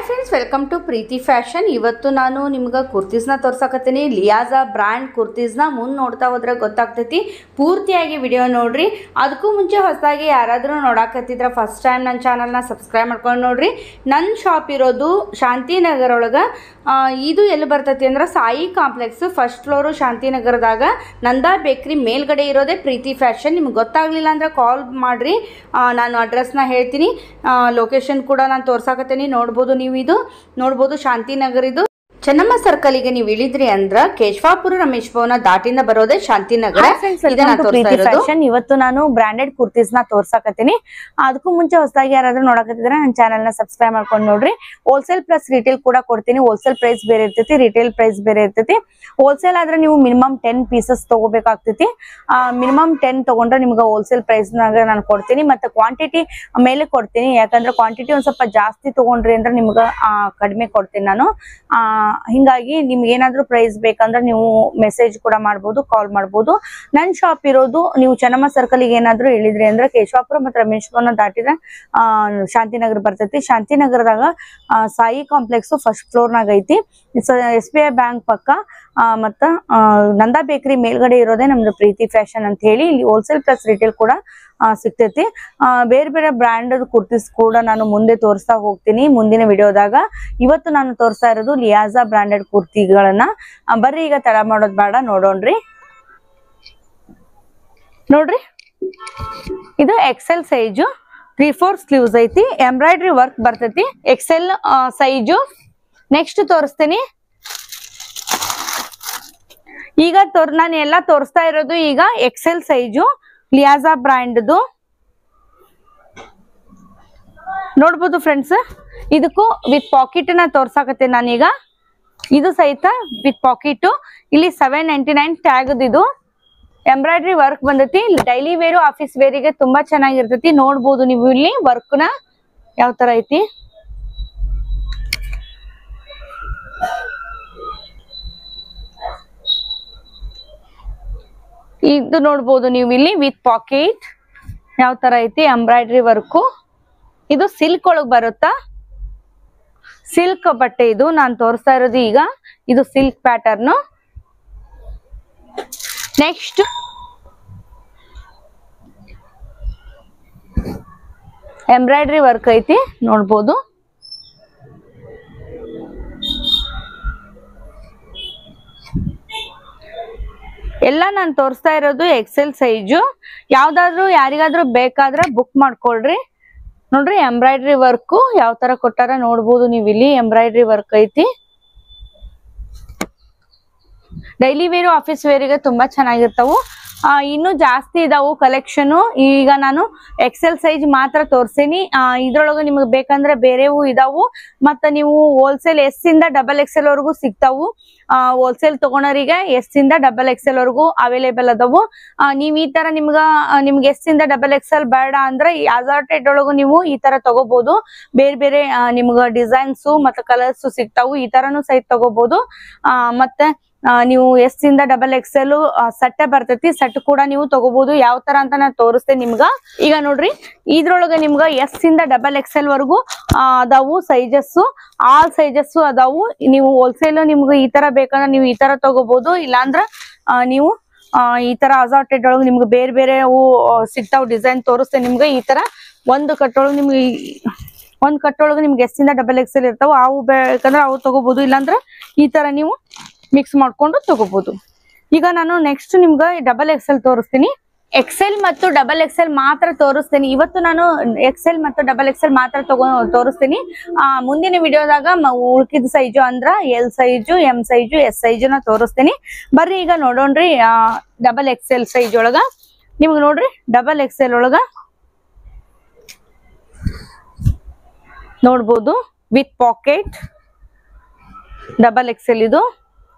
Friends, welcome to Preethi fashion. ಇವತ್ತು ನಾನು ನಿಮ್ಗೆ ಕುರ್ತೀಸ್ನ ತೋರ್ಸಕತ್ತೀನಿ. ಲಿಯಾಜಾ ಬ್ರ್ಯಾಂಡ್ ಕುರ್ತೀಸ್ನ ಮುಂದೆ ನೋಡ್ತಾ ಹೋದ್ರೆ ಗೊತ್ತಾಗ್ತೈತಿ. ಪೂರ್ತಿಯಾಗಿ ವಿಡಿಯೋ ನೋಡ್ರಿ. ಅದಕ್ಕೂ ಮುಂಚೆ ಹೊಸದಾಗಿ ಯಾರಾದರೂ ನೋಡಾಕತ್ತಿದ್ರೆ ಫಸ್ಟ್ ಟೈಮ್ ನನ್ನ ಚಾನಲ್ನ ಸಬ್ಸ್ಕ್ರೈಬ್ ಮಾಡ್ಕೊಂಡು ನೋಡ್ರಿ. ನನ್ನ ಶಾಪ್ ಇರೋದು ಶಾಂತಿನಗರ ಒಳಗೆ. ಇದು ಎಲ್ಲಿ ಬರ್ತೈತಿ ಅಂದ್ರೆ ಸಾಯಿ ಕಾಂಪ್ಲೆಕ್ಸ್ ಫಸ್ಟ್ ಫ್ಲೋರು ಶಾಂತಿನಗರದಾಗ. ನಂದಾ ಬೇಕ್ರಿ ಮೇಲ್ಗಡೆ ಇರೋದೇ ಪ್ರೀತಿ ಫ್ಯಾಷನ್. ನಿಮ್ಗೆ ಗೊತ್ತಾಗಲಿಲ್ಲ ಅಂದ್ರೆ ಕಾಲ್ ಮಾಡಿರಿ, ನಾನು ಅಡ್ರೆಸ್ನ ಹೇಳ್ತೀನಿ. ಲೊಕೇಶನ್ ಕೂಡ ನಾನು ತೋರ್ಸಾಕತ್ತೀನಿ. ನೋಡ್ಬೋದು, ನೀವು ಇದು ನೋಡ್ಬೋದು ಶಾಂತಿನಗರ. ಇದು ಚೆನ್ನಮ್ಮ ಸರ್ಕಲ್ಗೆ ನೀವು ಇಳಿದ್ರಿ ಅಂದ್ರ ಕೇಶವಾಪುರ ರಮೇಶ್ ಭವನ ದಾಟಿಂದ ಬರೋದೇ ಶಾಂತಿನಗರ. ಇವತ್ತು ನಾನು ಬ್ರಾಂಡೆಡ್ ಕುರ್ತೀಸ್ ನ ತೋರ್ಸಾಕತ್ತೀನಿ. ಅದಕ್ಕೂ ಮುಂಚೆ ಹೊಸದಾಗಿ ಯಾರಾದ್ರೂ ನೋಡಕತ್ತಿದ್ರೆ ನನ್ನ ಚಾನಲ್ ನ ಸಬ್ಸ್ಕ್ರೈಬ್ ಮಾಡ್ಕೊಂಡು ನೋಡ್ರಿ. ಹೋಲ್ಸೇಲ್ ಪ್ಲಸ್ ರಿಟೇಲ್ ಕೂಡ ಕೊಡ್ತೀನಿ. ಹೋಲ್ಸೇಲ್ ಪ್ರೈಸ್ ಬೇರೆ ಇರ್ತೈತಿ, ರಿಟೇಲ್ ಪ್ರೈಸ್ ಬೇರೆ ಇರ್ತೈತಿ. ಹೋಲ್ಸೇಲ್ ಆದ್ರೆ ನೀವು ಮಿನಿಮಮ್ 10 ಪೀಸಸ್ ತಗೋಬೇಕಾಗ್ತೈತಿ. ಮಿನಿಮಮ್ 10 ತಗೊಂಡ್ರೆ ನಿಮ್ಗೆ ಹೋಲ್ಸೇಲ್ ಪ್ರೈಸ್ ನಾಗ ನಾನು ಕೊಡ್ತೀನಿ. ಮತ್ತೆ ಕ್ವಾಂಟಿಟಿ ಮೇಲೆ ಕೊಡ್ತೀನಿ. ಯಾಕಂದ್ರೆ ಕ್ವಾಂಟಿಟಿ ಒಂದ್ ಸ್ವಲ್ಪ ಜಾಸ್ತಿ ತಗೊಂಡ್ರಿ ಅಂದ್ರೆ ನಿಮ್ಗೆ ಕಡಿಮೆ ಕೊಡ್ತೀನಿ ನಾನು. ಹಿಂಗಾಗಿ ನಿಮ್ಗೆ ಏನಾದ್ರೂ ಪ್ರೈಸ್ ಬೇಕಂದ್ರೆ ನೀವು ಮೆಸೇಜ್ ಕೂಡ ಮಾಡ್ಬೋದು, ಕಾಲ್ ಮಾಡ್ಬೋದು. ನನ್ನ ಶಾಪ್ ಇರೋದು ನೀವು ಚೆನ್ನಮ್ಮ ಸರ್ಕಲ್ ಗೆ ಏನಾದ್ರೂ ಹೇಳಿದ್ರಿ ಅಂದ್ರೆ ಕೇಶವಾಪುರ ಮತ್ತೆ ರಮೇಶ್ ಭವನ ದಾಟಿದ್ರೆ ಶಾಂತಿನಗರ ಬರ್ತೈತಿ. ಶಾಂತಿನಗರದಾಗ ಸಾಯಿ ಕಾಂಪ್ಲೆಕ್ಸ್ ಫಸ್ಟ್ ಫ್ಲೋರ್ ನಾಗ ಐತಿ. SBI ಬ್ಯಾಂಕ್ ಪಕ್ಕ ಮತ್ತ ನಂದಾ ಬೇಕರಿ ಮೇಲ್ಗಡೆ ಇರೋದೇ ನಮ್ದು ಪ್ರೀತಿ ಫ್ಯಾಷನ್ ಅಂತ ಹೇಳಿ. ಇಲ್ಲಿ ಹೋಲ್ಸೇಲ್ ಪ್ಲಸ್ ರಿಟೇಲ್ ಕೂಡ ಸಿಗ್ತೈತಿ. ಬೇರೆ ಬೇರೆ ಬ್ರ್ಯಾಂಡ್ ಕುರ್ತೀಸ್ ಕೂಡ ನಾನು ಮುಂದೆ ತೋರಿಸ್ತಾ ಹೋಗ್ತೀನಿ ಮುಂದಿನ ವಿಡಿಯೋದಾಗ. ಇವತ್ತು ನಾನು ತೋರಿಸ್ತಾ ಇರೋದು ಲಿಯಾಜಾ ಬ್ರಾಂಡೆಡ್ ಕುರ್ತಿಗಳನ್ನ. ಬರ್ರಿ ಈಗ ತಡ ಮಾಡೋದ್ ಬೇಡ, ನೋಡೋಣ್ರಿ. ನೋಡ್ರಿ, ಇದು XL ಸೈಜು, 3/4 ಸ್ಲೀವ್ಸ್ ಐತಿ. ಎಂಬ್ರಾಯ್ಡ್ರಿ ವರ್ಕ್ ಬರ್ತೈತಿ. XL size. ನೆಕ್ಸ್ಟ್ ತೋರಿಸ್ತೀನಿ. ಈಗ ನಾನು ಎಲ್ಲ ತೋರಿಸ್ತಾ ಇರೋದು ಈಗ XL ಸೈಜು ಲಿಯಾಜಾ ಬ್ರ್ಯಾಂಡ್ದು. ನೋಡ್ಬೋದು ಫ್ರೆಂಡ್ಸ್, ಇದಕ್ಕೂ ವಿತ್ ಪಾಕೆಟ್ ನ ತೋರ್ಸಾಕತ್ತೆ ನಾನೀಗ. ಇದು ಸಹಿತ ವಿತ್ ಪಾಕೆಟ್. ಇಲ್ಲಿ 799 ಟ್ಯಾಗ್ ಇದು. ಎಂಬ್ರಾಯ್ಡ್ರಿ ವರ್ಕ್ ಬಂದೈತಿ. ಡೈಲಿ ವೇರು ಆಫೀಸ್ ವೇರಿಗೆ ತುಂಬಾ ಚೆನ್ನಾಗಿರ್ತೈತಿ. ನೋಡ್ಬೋದು ನೀವು ಇಲ್ಲಿ ವರ್ಕ್ ನ ಯಾವ ತರ ಐತಿ. ಇದು ನೋಡ್ಬೋದು ನೀವು ಇಲ್ಲಿ ವಿತ್ ಪಾಕೆಟ್ ಯಾವ ತರ ಐತಿ ಎಂಬ್ರಾಯ್ಡ್ರಿ ವರ್ಕು. ಇದು ಸಿಲ್ಕ್ ಒಳಗ್ ಬರುತ್ತಾ, ಸಿಲ್ಕ್ ಬಟ್ಟೆ ಇದು ನಾನು ತೋರಿಸ್ತಾ ಇರೋದು ಈಗ. ಇದು silk pattern. Next embroidery work ಐತಿ, ನೋಡ್ಬೋದು. ಎಲ್ಲ ನಾನು ತೋರಿಸ್ತಾ ಇರೋದು XL ಸೈಜು. ಯಾವ್ದಾದ್ರು ಯಾರಿಗಾದ್ರೂ ಬೇಕಾದ್ರೆ ಬುಕ್ ಮಾಡ್ಕೊಳ್ರಿ. ನೋಡ್ರಿ, ಎಂಬ್ರಾಯ್ಡ್ರಿ ವರ್ಕ್ ಯಾವ ತರ ಕೊಟ್ಟಾರ ನೋಡ್ಬೋದು ನೀವು ಇಲ್ಲಿ. ಎಂಬ್ರಾಯ್ಡ್ರಿ ವರ್ಕ್ ಐತಿ. ಡೈಲಿ ವೇರು ಆಫೀಸ್ ವೇರಿಗೆ ತುಂಬಾ ಚೆನ್ನಾಗಿರ್ತಾವು. ಇನ್ನು ಜಾಸ್ತಿ ಇದಾವು ಕಲೆಕ್ಷನ್. ಈಗ ನಾನು XL ಸೈಜ್ ಮಾತ್ರ ತೋರ್ಸೀನಿ. ಇದ್ರೊಳಗೆ ನಿಮ್ಗೆ ಬೇಕಂದ್ರೆ ಬೇರೆವು ಇದಾವು. ಮತ್ತ ನೀವು ಹೋಲ್ಸೇಲ್ S ಇಂದ XXL ವರೆಗೂ ಸಿಗ್ತಾವು. ಹೋಲ್ಸೇಲ್ ತಗೊಳೋರಿಗೆ S ಇಂದ XXL ವರೆಗೂ ಅವೈಲೇಬಲ್ ಅದಾವು. ನೀವ್ ಈ ತರ ನಿಮ್ಗೆ S ಇಂದ XXL ಬೇಡ ಅಂದ್ರೆ ಅಸಾರ್ಟೆಡ್ ಒಳಗು ನೀವು ಈ ತರ ತಗೋಬಹುದು. ಬೇರೆ ಬೇರೆ ನಿಮ್ಗ ಡಿಸೈನ್ಸ್ ಮತ್ತೆ ಕಲರ್ಸ್ ಸಿಗ್ತಾವು. ಈ ತರನು ಸಹಿತ ತಗೋಬಹುದು. ಮತ್ತೆ ನೀವು S ಇಂದ XXL ಸೆಟ್ ಬರ್ತೈತಿ. ಸೆಟ್ ಕೂಡ ನೀವು ತಗೋಬಹುದು. ಯಾವ ತರ ಅಂತ ನಾನು ತೋರಿಸ್ತೇನೆ ನಿಮ್ಗ. ಈಗ ನೋಡ್ರಿ, ಇದ್ರೊಳಗ ನಿಮ್ಗ S ಇಂದ XXL ವರೆಗೂ ಅದಾವು ಸೈಜಸ್. ಆಲ್ ಸೈಜಸ್ ಅದಾವು. ನೀವು ಹೋಲ್ಸೇಲ್ ನಿಮ್ಗೆ ಈ ತರ ಬೇಕಂದ್ರೆ ನೀವು ಈ ತರ ತಗೋಬಹುದು. ಇಲ್ಲಾಂದ್ರ ನೀವು ಈ ತರ ಅಸಾರ್ಟೆಡ್ ಒಳಗೆ ನಿಮ್ಗೆ ಬೇರೆ ಬೇರೆ ಅವು ಸಿಗ್ತಾವ್. ಡಿಸೈನ್ ತೋರಿಸ್ತೇನೆ ನಿಮ್ಗೆ. ಈ ತರ ಒಂದು ಕಟ್ಟೊಳಗೆ ನಿಮ್ಗೆ S ಇಂದ XXL ಇರ್ತಾವ. ಅವು ಬೇಕಂದ್ರೆ ಅವು ತಗೋಬಹುದು. ಇಲ್ಲಾಂದ್ರ ಈ ತರ ನೀವು ಮಿಕ್ಸ್ ಮಾಡ್ಕೊಂಡು ತಗೋಬಹುದು. ಈಗ ನಾನು ನೆಕ್ಸ್ಟ್ ನಿಮ್ಗೆ XXL ತೋರಿಸ್ತೀನಿ. XL ಮತ್ತು XXL ಮಾತ್ರ ತೋರಿಸ್ತೀನಿ ಇವತ್ತು. ನಾನು XL ಮತ್ತು XXL ಮಾತ್ರ ತೋರಿಸ್ತೀನಿ. ಮುಂದಿನ ವಿಡಿಯೋದಾಗ ಉಳ್ಕಿದ ಸೈಜು ಅಂದ್ರ L size, M size, S size ನ ತೋರಿಸ್ತೀನಿ. ಬರ್ರಿ ಈಗ ನೋಡೋಣ್ರಿ. XXL ಸೈಜ್ ಒಳಗ ನಿಮ್ಗೆ ನೋಡ್ರಿ, XXL ಒಳಗ ನೋಡ್ಬೋದು ವಿತ್ ಪಾಕೆಟ್ XXL ಇದು.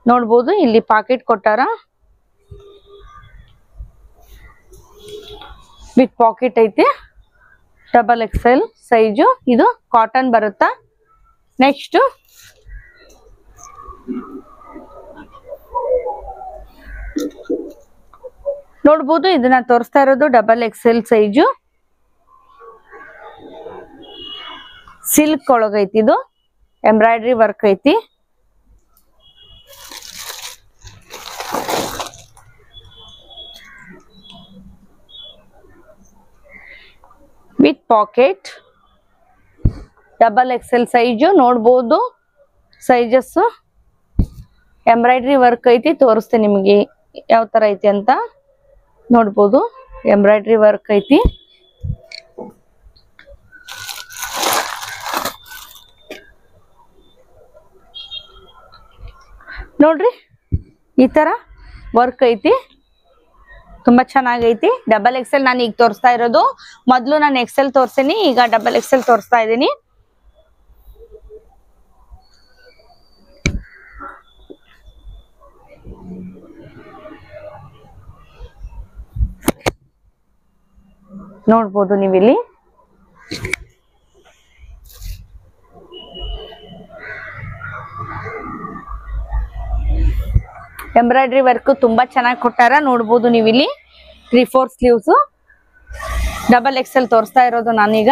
ನೋಡ್ಬೋದು ಇಲ್ಲಿ ಪಾಕೆಟ್ ಕೊಟ್ಟಾರ. ವಿತ್ ಪಾಕೆಟ್ ಐತಿ. XXL size. ಇದು ಕಾಟನ್ ಬರುತ್ತಾ. ನೆಕ್ಸ್ಟ್ ನೋಡ್ಬೋದು, ಇದನ್ನ ತೋರಿಸ್ತಾ ಇರೋದು XXL ಸೈಜು. ಸಿಲ್ಕ್ ಒಳಗೈತಿ ಇದು. ಎಂಬ್ರಾಯ್ಡ್ರಿ ವರ್ಕ್ ಐತಿ. With packet, double XL size ನೋಡ್ಬೋದು. ಸೈಜಸ್ ಎಂಬ್ರಾಯ್ಡ್ರಿ ವರ್ಕ್ ಐತಿ. ತೋರಿಸ್ತೀನಿ ನಿಮಗೆ ಯಾವ ತರ ಐತಿ ಅಂತ. ನೋಡ್ಬೋದು ಎಂಬ್ರಾಯ್ಡ್ರಿ ವರ್ಕ್ ಐತಿ. ನೋಡ್ರಿ ಈ ತರ ವರ್ಕ್ ಐತಿ, ತುಂಬಾ ಚೆನ್ನಾಗೈತಿ. ಡಬಲ್ ಎಕ್ಸೆಲ್ ನಾನು ಈಗ ತೋರಿಸ್ತಾ ಇರೋದು. ಮೊದಲು ನಾನು ಎಕ್ಸೆಲ್ ತೋರಿಸ್ತೀನಿ, ಈಗ ಡಬಲ್ ಎಕ್ಸೆಲ್ ತೋರಿಸ್ತಾ ಇದ್ದೀನಿ. ನೋಡ್ಬೋದು ನೀವಿಲ್ಲಿ. ಎಂಬ್ರಾಯ್ಡ್ರಿ ವರ್ಕ್ ತುಂಬಾ ಚೆನ್ನಾಗಿ ಕೊಟ್ಟಾರ. ನೋಡ್ಬೋದು ನೀವಿಲ್ಲಿ 3/4 ಸ್ಲೀವ್ಸ್. ಡಬಲ್ ಎಕ್ಸೆಲ್ ತೋರಿಸ್ತಾ ಇರೋದು ನಾನೀಗ.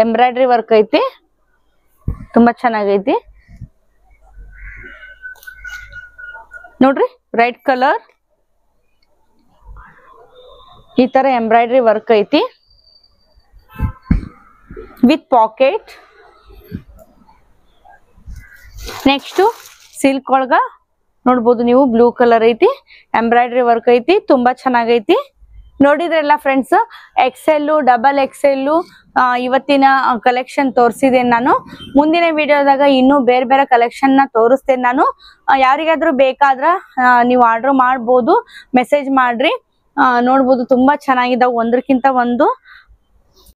ಎಂಬ್ರಾಯ್ಡ್ರಿ ವರ್ಕ್ ಐತಿ, ತುಂಬಾ ಚೆನ್ನಾಗೈತಿ. ನೋಡ್ರಿ ರೆಡ್ ಕಲರ್ ಈ ತರ ಎಂಬ್ರಾಯ್ಡ್ರಿ ವರ್ಕ್ ಐತಿ ವಿತ್ ಪಾಕೆಟ್. ನೆಕ್ಸ್ಟ್ ಸಿಲ್ಕ್ ಒಳಗ ನೋಡ್ಬೋದು ನೀವು, ಬ್ಲೂ ಕಲರ್ ಐತಿ, ಎಂಬ್ರಾಯ್ಡ್ರಿ ವರ್ಕ್ ಐತಿ, ತುಂಬಾ ಚೆನ್ನಾಗೈತಿ. ನೋಡಿದ್ರಲ್ಲ ಫ್ರೆಂಡ್ಸ್, ಎಕ್ಸೆಲ್ಲು, ಡಬಲ್ ಎಕ್ಸೆಲ್ಲು ಇವತ್ತಿನ ಕಲೆಕ್ಷನ್ ತೋರಿಸಿದ್ದೇನೆ ನಾನು. ಮುಂದಿನ ವಿಡಿಯೋದಾಗ ಇನ್ನೂ ಬೇರೆ ಬೇರೆ ಕಲೆಕ್ಷನ್ ನ ತೋರಿಸ್ತೇನೆ ನಾನು. ಯಾರಿಗಾದ್ರೂ ಬೇಕಾದ್ರ ನೀವು ಆರ್ಡರ್ ಮಾಡ್ಬೋದು, ಮೆಸೇಜ್ ಮಾಡ್ರಿ. ನೋಡ್ಬೋದು ತುಂಬಾ ಚೆನ್ನಾಗಿದ್ದಾವೆ, ಒಂದಕ್ಕಿಂತ ಒಂದು